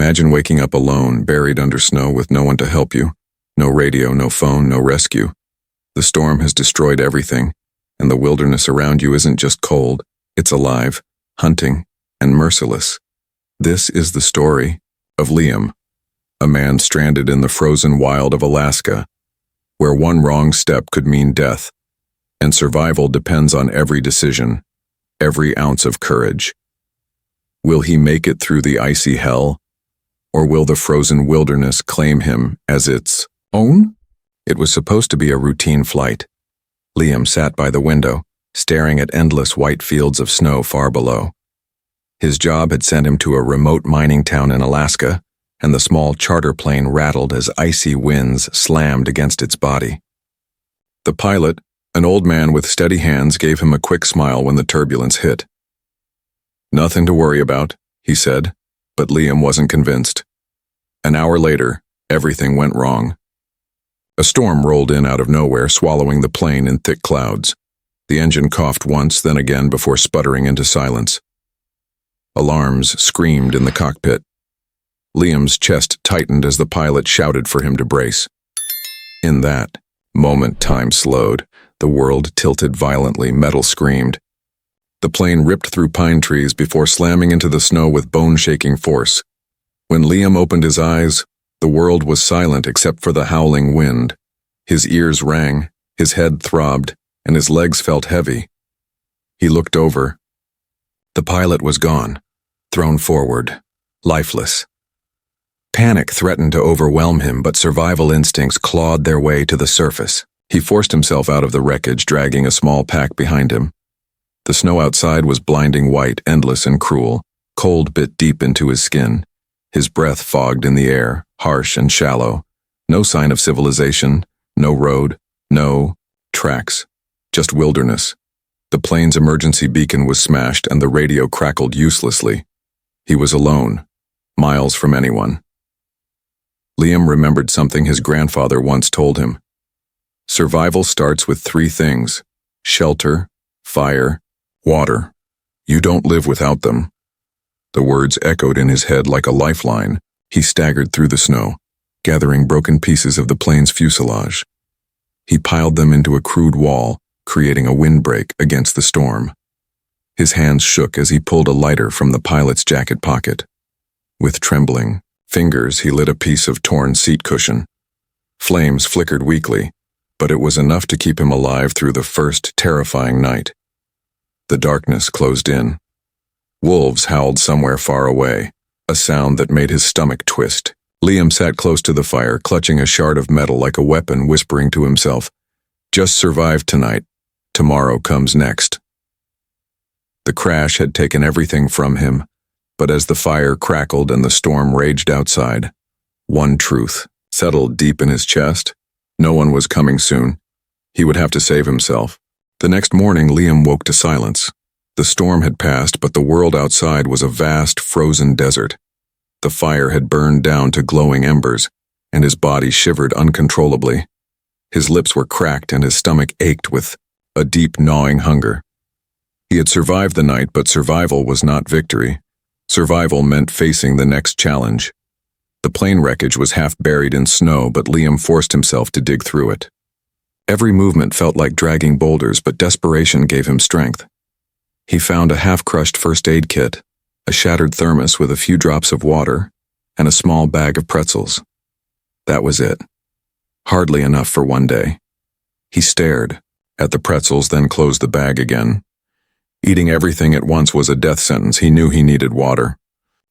Imagine waking up alone, buried under snow with no one to help you. No radio, no phone, no rescue. The storm has destroyed everything, and the wilderness around you isn't just cold, it's alive, hunting, and merciless. This is the story of Liam, a man stranded in the frozen wild of Alaska, where one wrong step could mean death, and survival depends on every decision, every ounce of courage. Will he make it through the icy hell, or will the frozen wilderness claim him as its own? It was supposed to be a routine flight. Liam sat by the window, staring at endless white fields of snow far below. His job had sent him to a remote mining town in Alaska, and the small charter plane rattled as icy winds slammed against its body. The pilot, an old man with steady hands, gave him a quick smile when the turbulence hit. "Nothing to worry about," he said, but Liam wasn't convinced. An hour later, everything went wrong. A storm rolled in out of nowhere, swallowing the plane in thick clouds. The engine coughed once, then again before sputtering into silence. Alarms screamed in the cockpit. Liam's chest tightened as the pilot shouted for him to brace. In that moment, time slowed. The world tilted violently, metal screamed. The plane ripped through pine trees before slamming into the snow with bone-shaking force. When Liam opened his eyes, the world was silent except for the howling wind. His ears rang, his head throbbed, and his legs felt heavy. He looked over. The pilot was gone, thrown forward, lifeless. Panic threatened to overwhelm him, but survival instincts clawed their way to the surface. He forced himself out of the wreckage, dragging a small pack behind him. The snow outside was blinding white, endless and cruel. Cold bit deep into his skin. His breath fogged in the air, harsh and shallow. No sign of civilization, no road, no tracks, just wilderness. The plane's emergency beacon was smashed and the radio crackled uselessly. He was alone, miles from anyone. Liam remembered something his grandfather once told him. Survival starts with 3 things: shelter, fire, water. You don't live without them. The words echoed in his head like a lifeline. He staggered through the snow, gathering broken pieces of the plane's fuselage. He piled them into a crude wall, creating a windbreak against the storm. His hands shook as he pulled a lighter from the pilot's jacket pocket. With trembling fingers, he lit a piece of torn seat cushion. Flames flickered weakly, but it was enough to keep him alive through the first terrifying night. The darkness closed in. Wolves howled somewhere far away, a sound that made his stomach twist. Liam sat close to the fire, clutching a shard of metal like a weapon, whispering to himself, "Just survive tonight. Tomorrow comes next." The crash had taken everything from him, but as the fire crackled and the storm raged outside, one truth settled deep in his chest. No one was coming soon. He would have to save himself. The next morning, Liam woke to silence. The storm had passed, but the world outside was a vast, frozen desert. The fire had burned down to glowing embers, and his body shivered uncontrollably. His lips were cracked and his stomach ached with a deep, gnawing hunger. He had survived the night, but survival was not victory. Survival meant facing the next challenge. The plane wreckage was half buried in snow, but Liam forced himself to dig through it. Every movement felt like dragging boulders, but desperation gave him strength. He found a half-crushed first aid kit, a shattered thermos with a few drops of water, and a small bag of pretzels. That was it. Hardly enough for one day. He stared at the pretzels, then closed the bag again. Eating everything at once was a death sentence. He knew he needed water.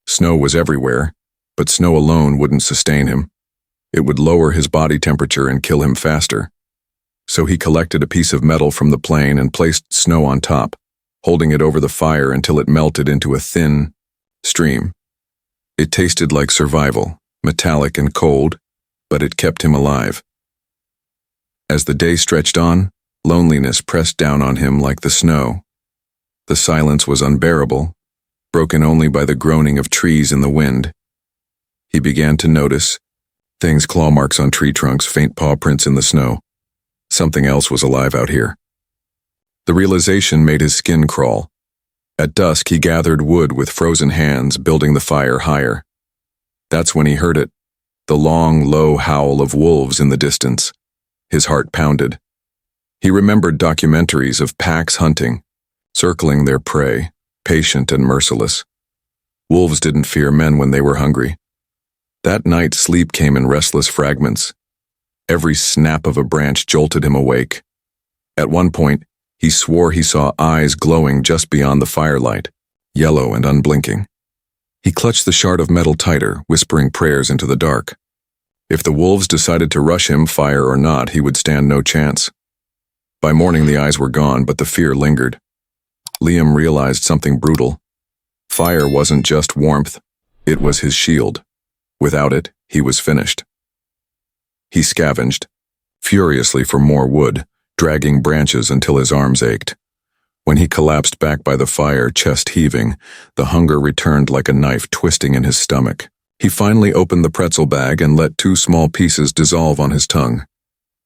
Snow was everywhere, but snow alone wouldn't sustain him. It would lower his body temperature and kill him faster. So he collected a piece of metal from the plane and placed snow on top, holding it over the fire until it melted into a thin stream. It tasted like survival, metallic and cold, but it kept him alive. As the day stretched on, loneliness pressed down on him like the snow. The silence was unbearable, broken only by the groaning of trees in the wind. He began to notice things: claw marks on tree trunks, faint paw prints in the snow. Something else was alive out here. The realization made his skin crawl. At dusk, he gathered wood with frozen hands, building the fire higher. That's when he heard it, the long, low howl of wolves in the distance. His heart pounded. He remembered documentaries of packs hunting, circling their prey, patient and merciless. Wolves didn't fear men when they were hungry. That night, sleep came in restless fragments. Every snap of a branch jolted him awake. At one point, he swore he saw eyes glowing just beyond the firelight, yellow and unblinking. He clutched the shard of metal tighter, whispering prayers into the dark. If the wolves decided to rush him, fire or not, he would stand no chance. By morning, the eyes were gone, but the fear lingered. Liam realized something brutal. Fire wasn't just warmth, it was his shield. Without it, he was finished. He scavenged, furiously for more wood, dragging branches until his arms ached. When he collapsed back by the fire, chest heaving, the hunger returned like a knife twisting in his stomach. He finally opened the pretzel bag and let 2 small pieces dissolve on his tongue.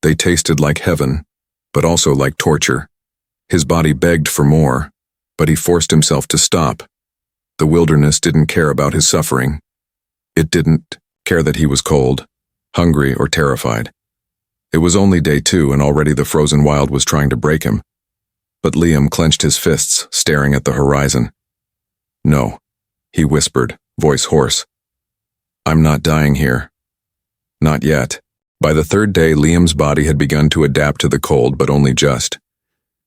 They tasted like heaven, but also like torture. His body begged for more, but he forced himself to stop. The wilderness didn't care about his suffering. It didn't care that he was cold, hungry, or terrified. It was only day 2 and already the frozen wild was trying to break him. But Liam clenched his fists, staring at the horizon. "No," he whispered, voice hoarse. "I'm not dying here. Not yet." By the 3rd day, Liam's body had begun to adapt to the cold, but only just.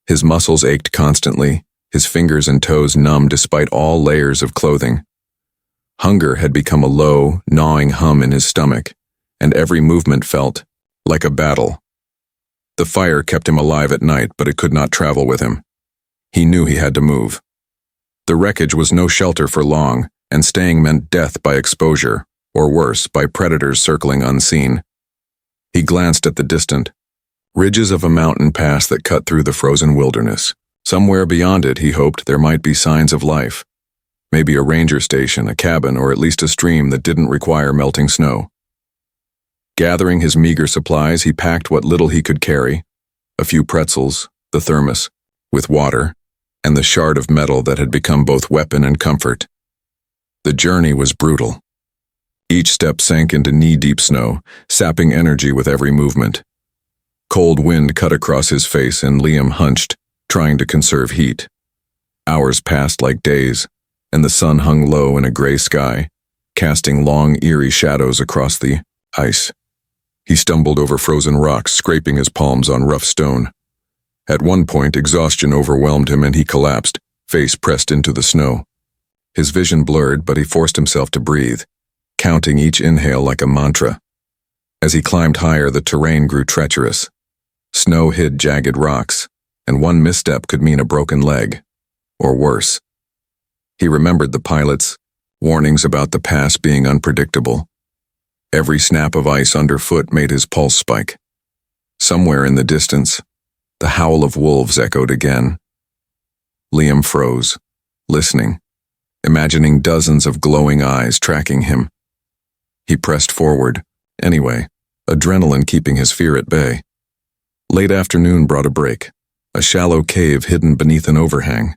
His muscles ached constantly, his fingers and toes numb despite all layers of clothing. Hunger had become a low, gnawing hum in his stomach, and every movement felt like a battle. The fire kept him alive at night, but it could not travel with him. He knew he had to move. The wreckage was no shelter for long, and staying meant death by exposure, or worse, by predators circling unseen. He glanced at the distant ridges of a mountain pass that cut through the frozen wilderness. Somewhere beyond it, he hoped there might be signs of life. Maybe a ranger station, a cabin, or at least a stream that didn't require melting snow. Gathering his meager supplies, he packed what little he could carry, a few pretzels, the thermos, with water, and the shard of metal that had become both weapon and comfort. The journey was brutal. Each step sank into knee-deep snow, sapping energy with every movement. Cold wind cut across his face and Liam hunched, trying to conserve heat. Hours passed like days, and the sun hung low in a gray sky, casting long, eerie shadows across the ice. He stumbled over frozen rocks, scraping his palms on rough stone. At one point, exhaustion overwhelmed him and he collapsed, face pressed into the snow. His vision blurred, but he forced himself to breathe, counting each inhale like a mantra. As he climbed higher, the terrain grew treacherous. Snow hid jagged rocks, and one misstep could mean a broken leg, or worse. He remembered the pilot's warnings about the pass being unpredictable. Every snap of ice underfoot made his pulse spike. Somewhere in the distance, the howl of wolves echoed again. Liam froze, listening, imagining dozens of glowing eyes tracking him. He pressed forward, anyway, adrenaline keeping his fear at bay. Late afternoon brought a break, a shallow cave hidden beneath an overhang.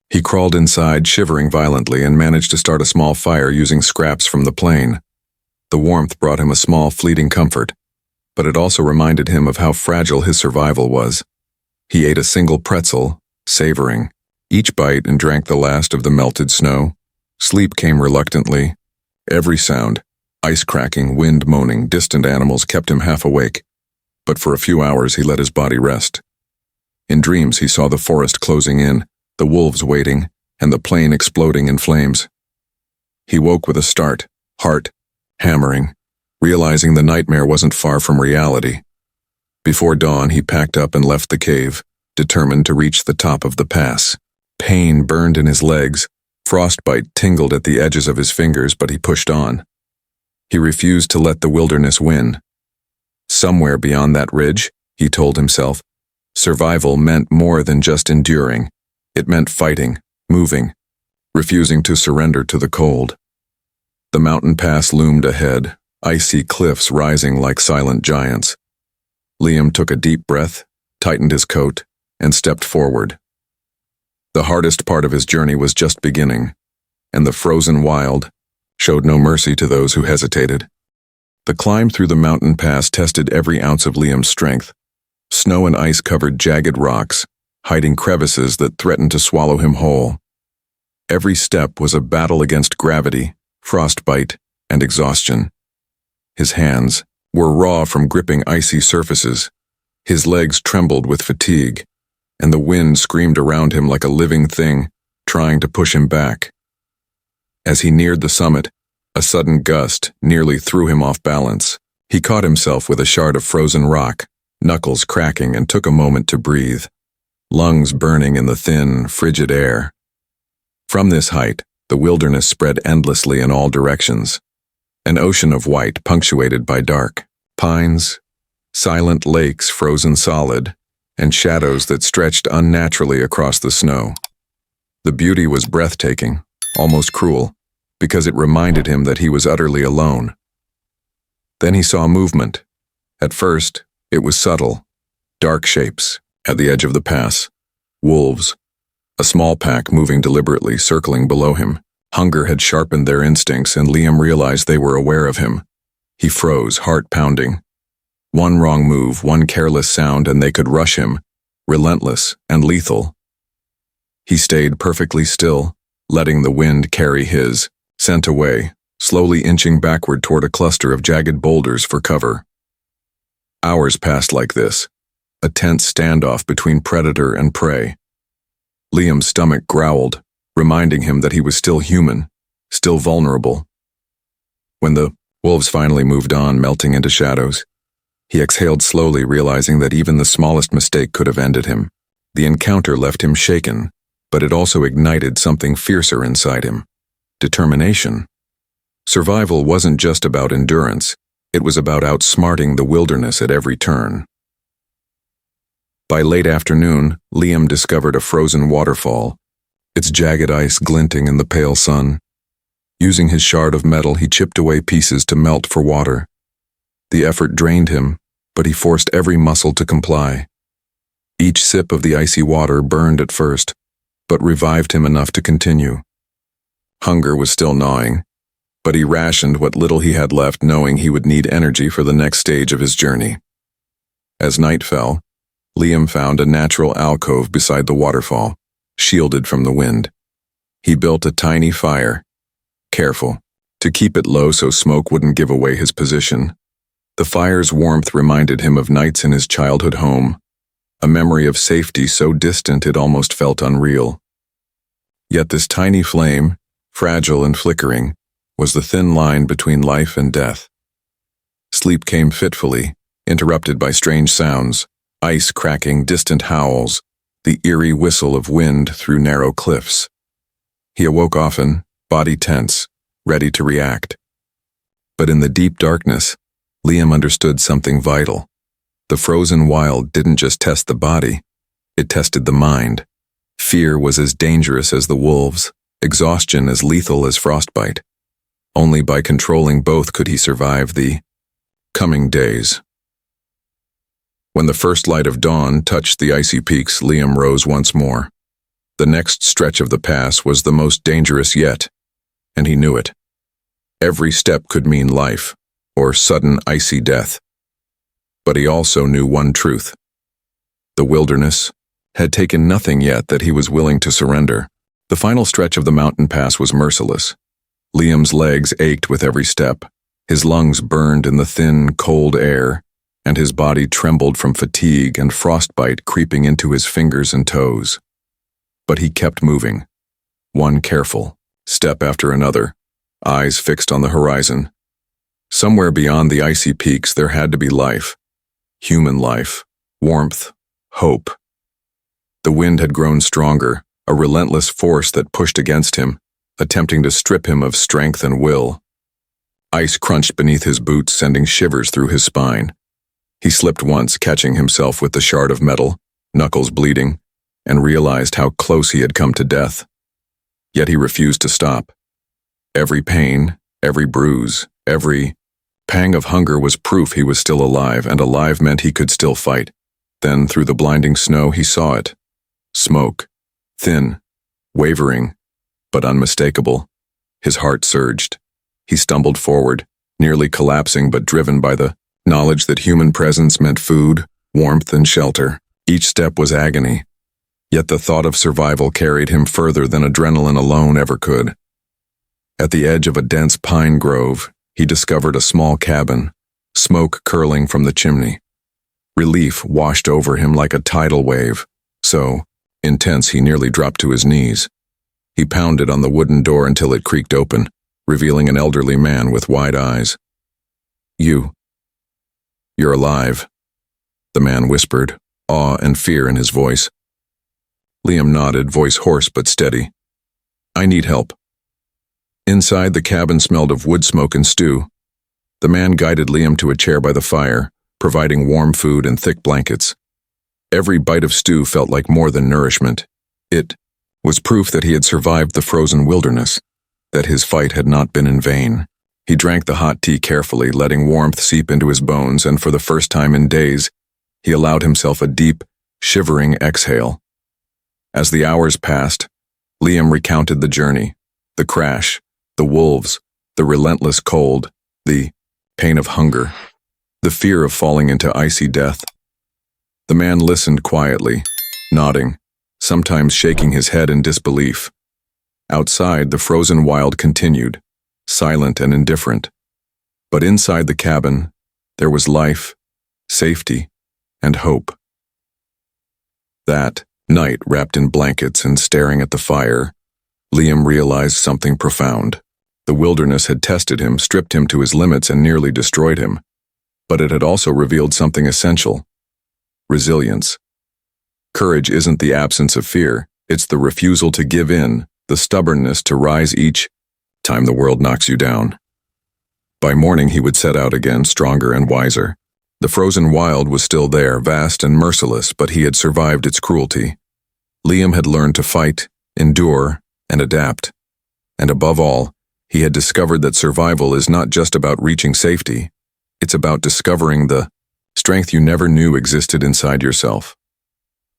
He crawled inside, shivering violently, and managed to start a small fire using scraps from the plane. The warmth brought him a small, fleeting comfort, but it also reminded him of how fragile his survival was. He ate a single pretzel, savoring each bite, and drank the last of the melted snow. Sleep came reluctantly. Every sound, ice cracking, wind moaning, distant animals, kept him half awake. But for a few hours he let his body rest. In dreams he saw the forest closing in, the wolves waiting, and the plane exploding in flames. He woke with a start, heart hammering, realizing the nightmare wasn't far from reality. Before dawn, he packed up and left the cave, determined to reach the top of the pass. Pain burned in his legs, frostbite tingled at the edges of his fingers, but he pushed on. He refused to let the wilderness win. Somewhere beyond that ridge, he told himself, survival meant more than just enduring. It meant fighting, moving, refusing to surrender to the cold. The mountain pass loomed ahead, icy cliffs rising like silent giants. Liam took a deep breath, tightened his coat, and stepped forward. The hardest part of his journey was just beginning, and the frozen wild, showed no mercy to those who hesitated. The climb through the mountain pass tested every ounce of Liam's strength. Snow and ice covered jagged rocks, hiding crevices that threatened to swallow him whole. Every step was a battle against gravity, frostbite, and exhaustion. His hands were raw from gripping icy surfaces. His legs trembled with fatigue, and the wind screamed around him like a living thing, trying to push him back. As he neared the summit, a sudden gust nearly threw him off balance. He caught himself with a shard of frozen rock, knuckles cracking, and took a moment to breathe, lungs burning in the thin, frigid air. From this height, the wilderness spread endlessly in all directions, an ocean of white punctuated by dark pines, silent lakes frozen solid, and shadows that stretched unnaturally across the snow. The beauty was breathtaking, almost cruel, because it reminded him that he was utterly alone. Then he saw movement. At first, it was subtle, dark shapes at the edge of the pass. Wolves, a small pack moving deliberately, circling below him. Hunger had sharpened their instincts, and Liam realized they were aware of him. He froze, heart pounding. One wrong move, one careless sound, and they could rush him, relentless and lethal. He stayed perfectly still, letting the wind carry his scent away, slowly inching backward toward a cluster of jagged boulders for cover. Hours passed like this, a tense standoff between predator and prey. Liam's stomach growled, reminding him that he was still human, still vulnerable. When the wolves finally moved on, melting into shadows, he exhaled slowly, realizing that even the smallest mistake could have ended him. The encounter left him shaken, but it also ignited something fiercer inside him. Determination. Survival wasn't just about endurance, it was about outsmarting the wilderness at every turn. By late afternoon, Liam discovered a frozen waterfall, its jagged ice glinting in the pale sun. Using his shard of metal, he chipped away pieces to melt for water. The effort drained him, but he forced every muscle to comply. Each sip of the icy water burned at first, but revived him enough to continue. Hunger was still gnawing, but he rationed what little he had left, knowing he would need energy for the next stage of his journey. As night fell, Liam found a natural alcove beside the waterfall, shielded from the wind. He built a tiny fire, careful, to keep it low so smoke wouldn't give away his position. The fire's warmth reminded him of nights in his childhood home, a memory of safety so distant it almost felt unreal. Yet this tiny flame, fragile and flickering, was the thin line between life and death. Sleep came fitfully, interrupted by strange sounds, ice cracking, distant howls, the eerie whistle of wind through narrow cliffs. He awoke often, body tense, ready to react. But in the deep darkness, Liam understood something vital. The frozen wild didn't just test the body, it tested the mind. Fear was as dangerous as the wolves, exhaustion as lethal as frostbite. Only by controlling both could he survive the coming days. When the first light of dawn touched the icy peaks, Liam rose once more. The next stretch of the pass was the most dangerous yet, and he knew it. Every step could mean life, or sudden icy death. But he also knew one truth. The wilderness had taken nothing yet that he was willing to surrender. The final stretch of the mountain pass was merciless. Liam's legs ached with every step, his lungs burned in the thin, cold air, and his body trembled from fatigue and frostbite creeping into his fingers and toes. But he kept moving, one careful step after another, eyes fixed on the horizon. Somewhere beyond the icy peaks there had to be life, human life, warmth, hope. The wind had grown stronger, a relentless force that pushed against him, attempting to strip him of strength and will. Ice crunched beneath his boots, sending shivers through his spine. He slipped once, catching himself with the shard of metal, knuckles bleeding, and realized how close he had come to death. Yet he refused to stop. Every pain, every bruise, every pang of hunger was proof he was still alive, and alive meant he could still fight. Then, through the blinding snow, he saw it. Smoke. Thin. Wavering. But unmistakable. His heart surged. He stumbled forward, nearly collapsing but driven by the knowledge that human presence meant food, warmth, and shelter. Each step was agony, yet the thought of survival carried him further than adrenaline alone ever could. At the edge of a dense pine grove, he discovered a small cabin, smoke curling from the chimney. Relief washed over him like a tidal wave, so intense he nearly dropped to his knees. He pounded on the wooden door until it creaked open, revealing an elderly man with wide eyes. You're alive," the man whispered, awe and fear in his voice. Liam nodded, voice hoarse but steady. "I need help." Inside, the cabin smelled of wood smoke and stew. The man guided Liam to a chair by the fire, providing warm food and thick blankets. Every bite of stew felt like more than nourishment. It was proof that he had survived the frozen wilderness, that his fight had not been in vain. He drank the hot tea carefully, letting warmth seep into his bones, and for the first time in days, he allowed himself a deep, shivering exhale. As the hours passed, Liam recounted the journey, the crash, the wolves, the relentless cold, the pain of hunger, the fear of falling into icy death. The man listened quietly, nodding, sometimes shaking his head in disbelief. Outside, the frozen wild continued, silent and indifferent. But inside the cabin, there was life, safety, and hope. That night, wrapped in blankets and staring at the fire, Liam realized something profound. The wilderness had tested him, stripped him to his limits, and nearly destroyed him. But it had also revealed something essential: resilience. Courage isn't the absence of fear, it's the refusal to give in, the stubbornness to rise each time the world knocks you down. By morning, he would set out again, stronger and wiser. The frozen wild was still there, vast and merciless, but he had survived its cruelty. Liam had learned to fight, endure, and adapt. And above all, he had discovered that survival is not just about reaching safety. It's about discovering the strength you never knew existed inside yourself.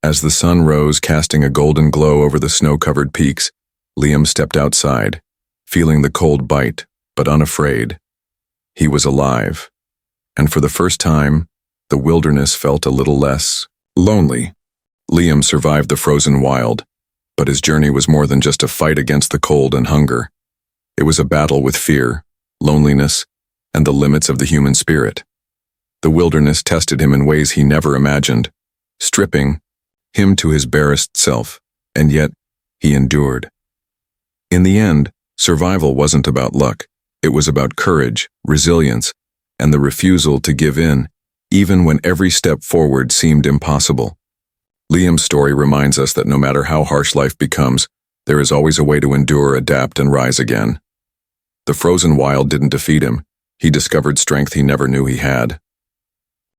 As the sun rose, casting a golden glow over the snow-covered peaks, Liam stepped outside, feeling the cold bite, but unafraid. He was alive, and for the first time, the wilderness felt a little less lonely. Liam survived the frozen wild, but his journey was more than just a fight against the cold and hunger. It was a battle with fear, loneliness, and the limits of the human spirit. The wilderness tested him in ways he never imagined, stripping him to his barest self, and yet he endured. In the end, survival wasn't about luck. It was about courage, resilience, and the refusal to give in, even when every step forward seemed impossible. Liam's story reminds us that no matter how harsh life becomes, there is always a way to endure, adapt, and rise again. The frozen wild didn't defeat him. He discovered strength he never knew he had.